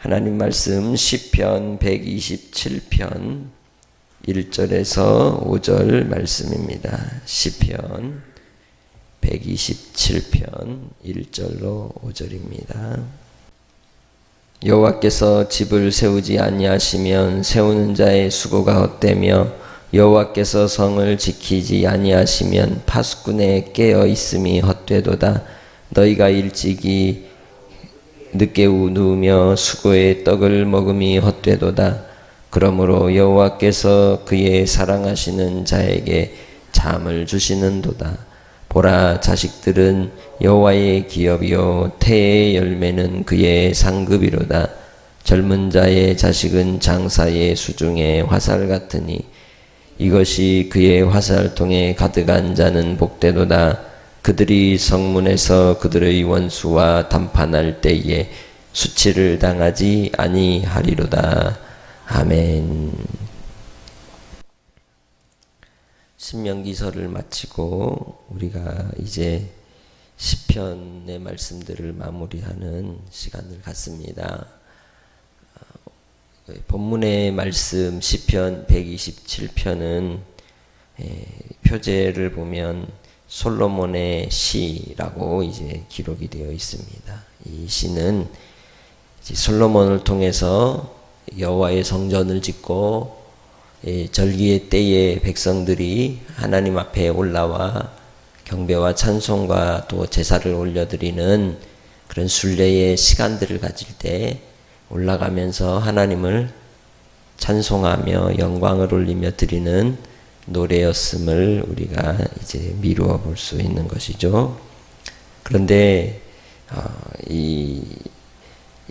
하나님 말씀 시편 127편 1절에서 5절 말씀입니다. 시편 127편 1절로 5절입니다. 여호와께서 집을 세우지 아니하시면 세우는 자의 수고가 헛되며 여호와께서 성을 지키지 아니하시면 파수꾼의 깨어 있음이 헛되도다. 너희가 일찍이 늦게 누우며 수고의 떡을 먹음이 헛되도다. 그러므로 여호와께서 그의 사랑하시는 자에게 잠을 주시는도다. 보라, 자식들은 여호와의 기업이요 태의 열매는 그의 상급이로다. 젊은 자의 자식은 장사의 수중의 화살 같으니 이것이 그의 화살통에 가득한 자는 복되도다. 그들이 성문에서 그들의 원수와 담판할 때에 수치를 당하지 아니하리로다. 아멘. 신명기서를 마치고 우리가 이제 시편의 말씀들을 마무리하는 시간을 갖습니다. 본문의 말씀 시편 127편은 표제를 보면 솔로몬의 시라고 이제 기록이 되어 있습니다. 이 시는 이제 솔로몬을 통해서 여호와의 성전을 짓고 절기의 때에 백성들이 하나님 앞에 올라와 경배와 찬송과 또 제사를 올려드리는 그런 순례의 시간들을 가질 때 올라가면서 하나님을 찬송하며 영광을 올리며 드리는 노래였음을 우리가 이제 미루어 볼 수 있는 것이죠. 그런데 이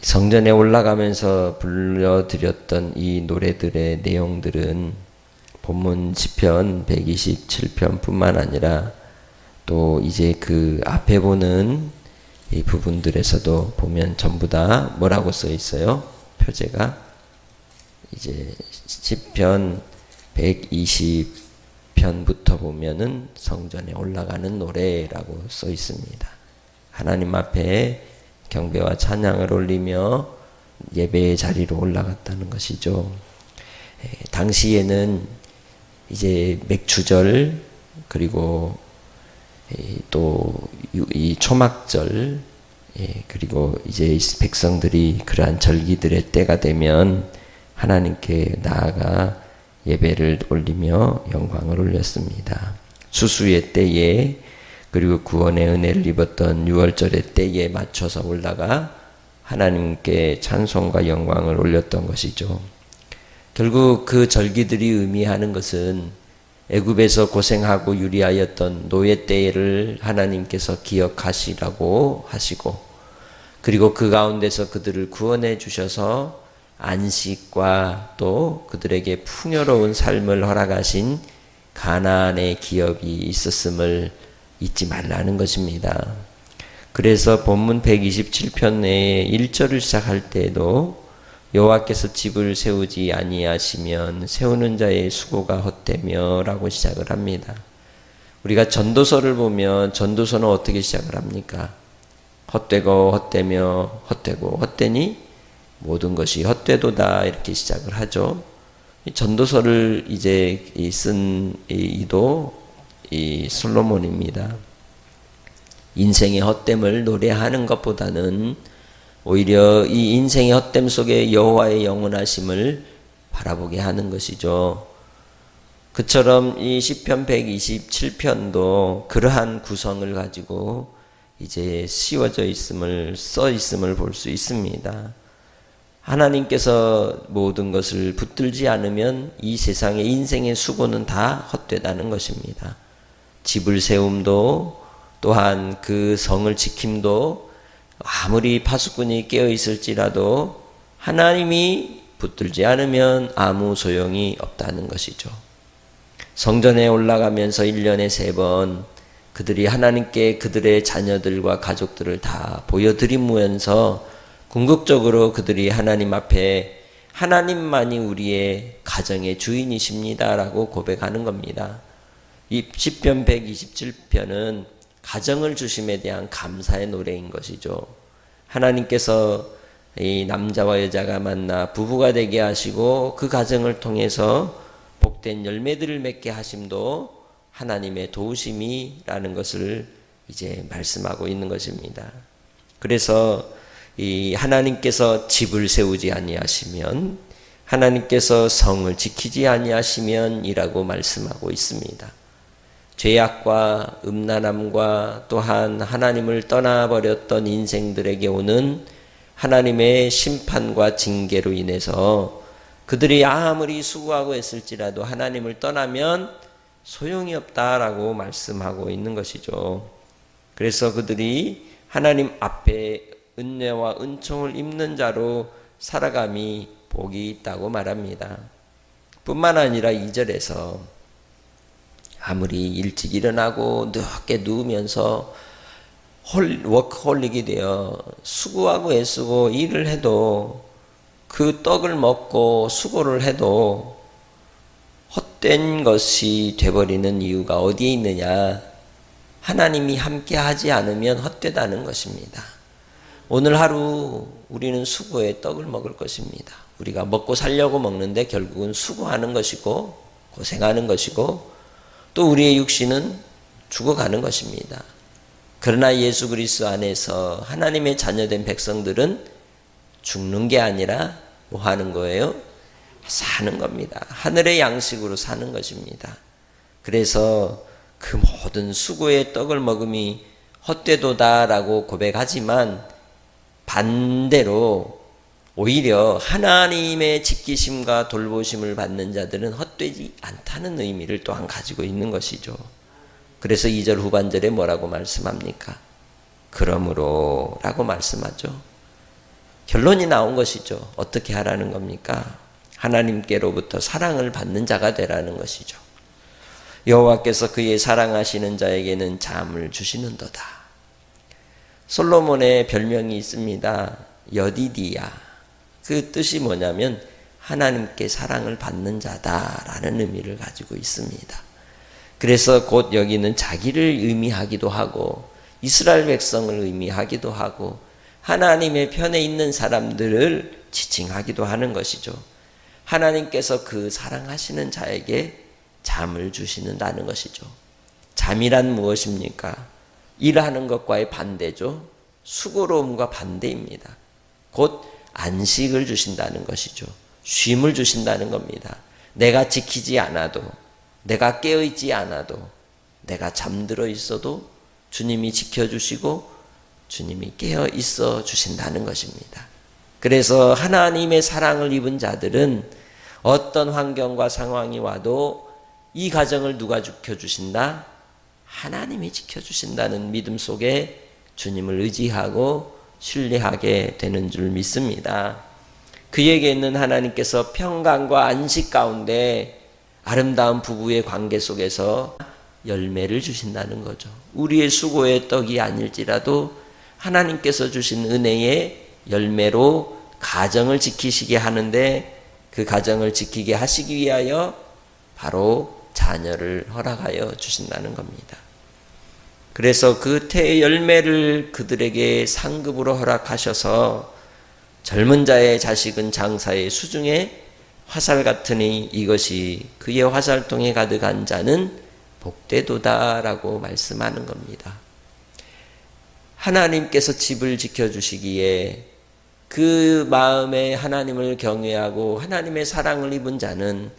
성전에 올라가면서 불러드렸던 이 노래들의 내용들은 본문 시편 127편 뿐만 아니라 또 이제 그 앞에 보는 이 부분들에서도 보면 전부 다 뭐라고 써 있어요? 표제가 이제 시편 120편부터 보면은 성전에 올라가는 노래라고 써 있습니다. 하나님 앞에 경배와 찬양을 올리며 예배의 자리로 올라갔다는 것이죠. 당시에는 이제 맥추절 그리고 또 이 초막절 그리고 이제 백성들이 그러한 절기들의 때가 되면 하나님께 나아가 예배를 올리며 영광을 올렸습니다. 수수의 때에 그리고 구원의 은혜를 입었던 6월절의 때에 맞춰서 올라가 하나님께 찬송과 영광을 올렸던 것이죠. 결국 그 절기들이 의미하는 것은 애굽에서 고생하고 유리하였던 노예 때를 하나님께서 기억하시라고 하시고 그리고 그 가운데서 그들을 구원해 주셔서 안식과 또 그들에게 풍요로운 삶을 허락하신 가나안의 기업이 있었음을 잊지 말라는 것입니다. 그래서 본문 127편의 1절을 시작할 때에도 여호와께서 집을 세우지 아니하시면 세우는 자의 수고가 헛되며 라고 시작을 합니다. 우리가 전도서를 보면 전도서는 어떻게 시작을 합니까? 헛되고 헛되며 헛되고 헛되니 모든 것이 헛되도다 이렇게 시작을 하죠. 이 전도서를 이제 쓴 이도 이 솔로몬입니다. 인생의 헛됨을 노래하는 것보다는 오히려 이 인생의 헛됨 속에 여호와의 영원하심을 바라보게 하는 것이죠. 그처럼 이 시편 127편도 그러한 구성을 가지고 이제 씌워져 있음을 써 있음을 볼 수 있습니다. 하나님께서 모든 것을 붙들지 않으면 이 세상의 인생의 수고는 다 헛되다는 것입니다. 집을 세움도 또한 그 성을 지킴도 아무리 파수꾼이 깨어 있을지라도 하나님이 붙들지 않으면 아무 소용이 없다는 것이죠. 성전에 올라가면서 1년에 3번 그들이 하나님께 그들의 자녀들과 가족들을 다 보여드리면서 궁극적으로 그들이 하나님 앞에 하나님만이 우리의 가정의 주인이십니다라고 고백하는 겁니다. 이 시편 127편은 가정을 주심에 대한 감사의 노래인 것이죠. 하나님께서 이 남자와 여자가 만나 부부가 되게 하시고 그 가정을 통해서 복된 열매들을 맺게 하심도 하나님의 도우심이라는 것을 이제 말씀하고 있는 것입니다. 그래서 이 하나님께서 집을 세우지 아니하시면, 하나님께서 성을 지키지 아니하시면이라고 말씀하고 있습니다. 죄악과 음란함과 또한 하나님을 떠나버렸던 인생들에게 오는 하나님의 심판과 징계로 인해서 그들이 아무리 수고하고 했을지라도 하나님을 떠나면 소용이 없다라고 말씀하고 있는 것이죠. 그래서 그들이 하나님 앞에 은혜와 은총을 입는 자로 살아감이 복이 있다고 말합니다. 뿐만 아니라 2절에서 아무리 일찍 일어나고 늦게 누우면서 워크홀릭이 되어 수고하고 애쓰고 일을 해도 그 떡을 먹고 수고를 해도 헛된 것이 돼버리는 이유가 어디에 있느냐? 하나님이 함께 하지 않으면 헛되다는 것입니다. 오늘 하루 우리는 수고의 떡을 먹을 것입니다. 우리가 먹고 살려고 먹는데 결국은 수고하는 것이고 고생하는 것이고 또 우리의 육신은 죽어가는 것입니다. 그러나 예수 그리스도 안에서 하나님의 자녀된 백성들은 죽는 게 아니라 뭐 하는 거예요? 사는 겁니다. 하늘의 양식으로 사는 것입니다. 그래서 그 모든 수고의 떡을 먹음이 헛되도다라고 고백하지만 반대로 오히려 하나님의 지키심과 돌보심을 받는 자들은 헛되지 않다는 의미를 또한 가지고 있는 것이죠. 그래서 2절 후반절에 뭐라고 말씀합니까? 그러므로 라고 말씀하죠. 결론이 나온 것이죠. 어떻게 하라는 겁니까? 하나님께로부터 사랑을 받는 자가 되라는 것이죠. 여호와께서 그의 사랑하시는 자에게는 잠을 주시는도다. 솔로몬의 별명이 있습니다. 여디디야. 그 뜻이 뭐냐면 하나님께 사랑을 받는 자다라는 의미를 가지고 있습니다. 그래서 곧 여기는 자기를 의미하기도 하고 이스라엘 백성을 의미하기도 하고 하나님의 편에 있는 사람들을 지칭하기도 하는 것이죠. 하나님께서 그 사랑하시는 자에게 잠을 주시는다는 것이죠. 잠이란 무엇입니까? 일하는 것과의 반대죠. 수고로움과 반대입니다. 곧 안식을 주신다는 것이죠. 쉼을 주신다는 겁니다. 내가 지키지 않아도, 내가 깨어있지 않아도, 내가 잠들어 있어도 주님이 지켜주시고 주님이 깨어있어 주신다는 것입니다. 그래서 하나님의 사랑을 입은 자들은 어떤 환경과 상황이 와도 이 가정을 누가 지켜주신다? 하나님이 지켜주신다는 믿음 속에 주님을 의지하고 신뢰하게 되는 줄 믿습니다. 그에게는 하나님께서 평강과 안식 가운데 아름다운 부부의 관계 속에서 열매를 주신다는 거죠. 우리의 수고의 떡이 아닐지라도 하나님께서 주신 은혜의 열매로 가정을 지키시게 하는데 그 가정을 지키게 하시기 위하여 바로 자녀를 허락하여 주신다는 겁니다. 그래서 그 태의 열매를 그들에게 상급으로 허락하셔서 젊은 자의 자식은 장사의 수중에 화살 같으니 이것이 그의 화살통에 가득한 자는 복되도다라고 말씀하는 겁니다. 하나님께서 집을 지켜주시기에 그 마음에 하나님을 경외하고 하나님의 사랑을 입은 자는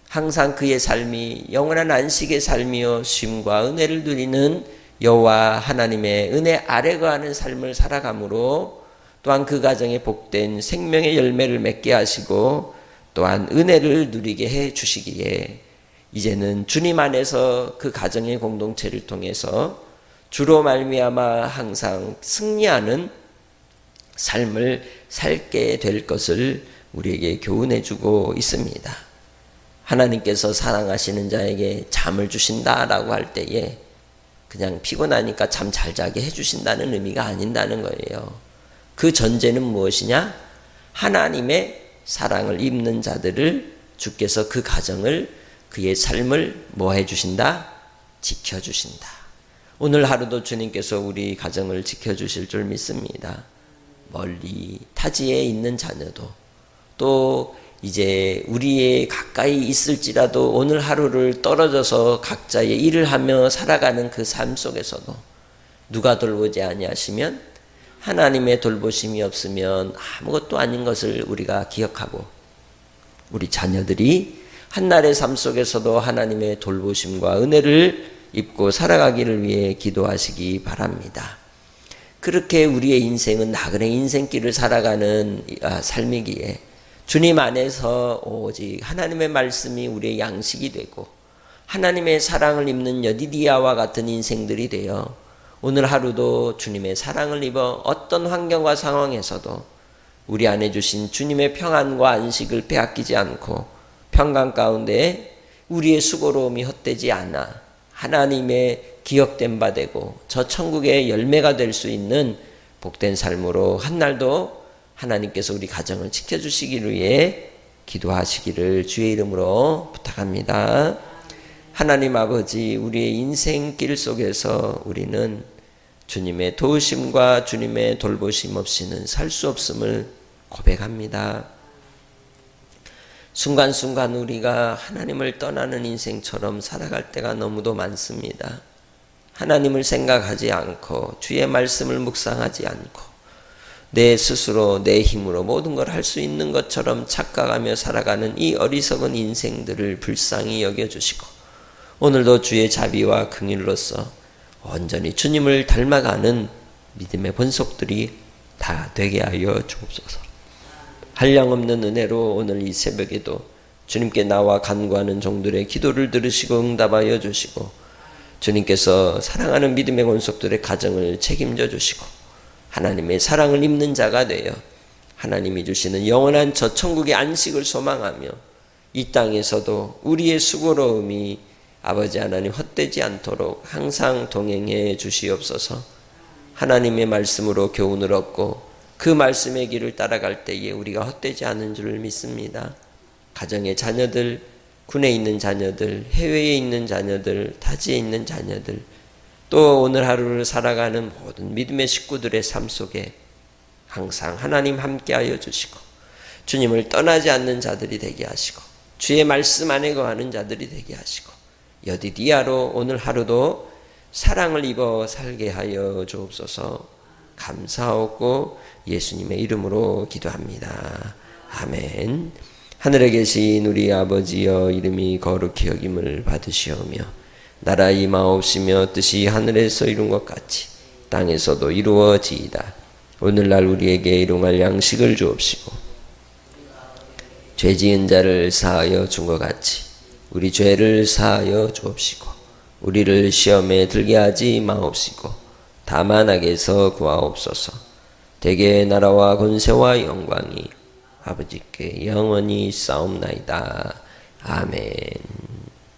항상 그의 삶이 영원한 안식의 삶이요 쉼과 은혜를 누리는 여호와 하나님의 은혜 아래 거하는 삶을 살아가므로 또한 그 가정에 복된 생명의 열매를 맺게 하시고 또한 은혜를 누리게 해 주시기에 이제는 주님 안에서 그 가정의 공동체를 통해서 주로 말미암아 항상 승리하는 삶을 살게 될 것을 우리에게 교훈해 주고 있습니다. 하나님께서 사랑하시는 자에게 잠을 주신다라고 할 때에 그냥 피곤하니까 잠 잘 자게 해주신다는 의미가 아닌다는 거예요. 그 전제는 무엇이냐? 하나님의 사랑을 입는 자들을 주께서 그 가정을 그의 삶을 뭐 해주신다? 지켜주신다. 오늘 하루도 주님께서 우리 가정을 지켜주실 줄 믿습니다. 멀리 타지에 있는 자녀도 또 이제 우리의 가까이 있을지라도 오늘 하루를 떨어져서 각자의 일을 하며 살아가는 그 삶 속에서도 누가 돌보지 아니하시면 하나님의 돌보심이 없으면 아무것도 아닌 것을 우리가 기억하고 우리 자녀들이 한날의 삶 속에서도 하나님의 돌보심과 은혜를 입고 살아가기를 위해 기도하시기 바랍니다. 그렇게 우리의 인생은 나그네 인생길을 살아가는 삶이기에 주님 안에서 오직 하나님의 말씀이 우리의 양식이 되고 하나님의 사랑을 입는 여디디아와 같은 인생들이 되어 오늘 하루도 주님의 사랑을 입어 어떤 환경과 상황에서도 우리 안에 주신 주님의 평안과 안식을 빼앗기지 않고 평강 가운데 우리의 수고로움이 헛되지 않아 하나님의 기억된 바 되고 저 천국의 열매가 될 수 있는 복된 삶으로 한날도 하나님께서 우리 가정을 지켜주시기를 위해 기도하시기를 주의 이름으로 부탁합니다. 하나님 아버지, 우리의 인생길 속에서 우리는 주님의 도우심과 주님의 돌보심 없이는 살 수 없음을 고백합니다. 순간순간 우리가 하나님을 떠나는 인생처럼 살아갈 때가 너무도 많습니다. 하나님을 생각하지 않고 주의 말씀을 묵상하지 않고 내 스스로 내 힘으로 모든 걸 할 수 있는 것처럼 착각하며 살아가는 이 어리석은 인생들을 불쌍히 여겨주시고 오늘도 주의 자비와 긍휼로서 온전히 주님을 닮아가는 믿음의 본속들이 다 되게 하여 주옵소서. 한량없는 은혜로 오늘 이 새벽에도 주님께 나와 간구하는 종들의 기도를 들으시고 응답하여 주시고 주님께서 사랑하는 믿음의 본속들의 가정을 책임져 주시고 하나님의 사랑을 입는 자가 되어 하나님이 주시는 영원한 저 천국의 안식을 소망하며 이 땅에서도 우리의 수고로움이 아버지 하나님 헛되지 않도록 항상 동행해 주시옵소서. 하나님의 말씀으로 교훈을 얻고 그 말씀의 길을 따라갈 때에 우리가 헛되지 않은 줄 믿습니다. 가정의 자녀들, 군에 있는 자녀들, 해외에 있는 자녀들, 타지에 있는 자녀들, 또 오늘 하루를 살아가는 모든 믿음의 식구들의 삶 속에 항상 하나님 함께하여 주시고 주님을 떠나지 않는 자들이 되게 하시고 주의 말씀 안에 거하는 자들이 되게 하시고 여디디아로 오늘 하루도 사랑을 입어 살게 하여 주옵소서. 감사하고 예수님의 이름으로 기도합니다. 아멘. 하늘에 계신 우리 아버지여, 이름이 거룩히 여김을 받으시오며 나라 임하옵시며 뜻이 하늘에서 이룬 것 같이 땅에서도 이루어지이다. 오늘날 우리에게 일용할 양식을 주옵시고 죄 지은 자를 사하여 준 것 같이 우리 죄를 사하여 주옵시고 우리를 시험에 들게 하지 마옵시고 다만 악에서 구하옵소서. 대개의 나라와 권세와 영광이 아버지께 영원히 싸움나이다. 아멘.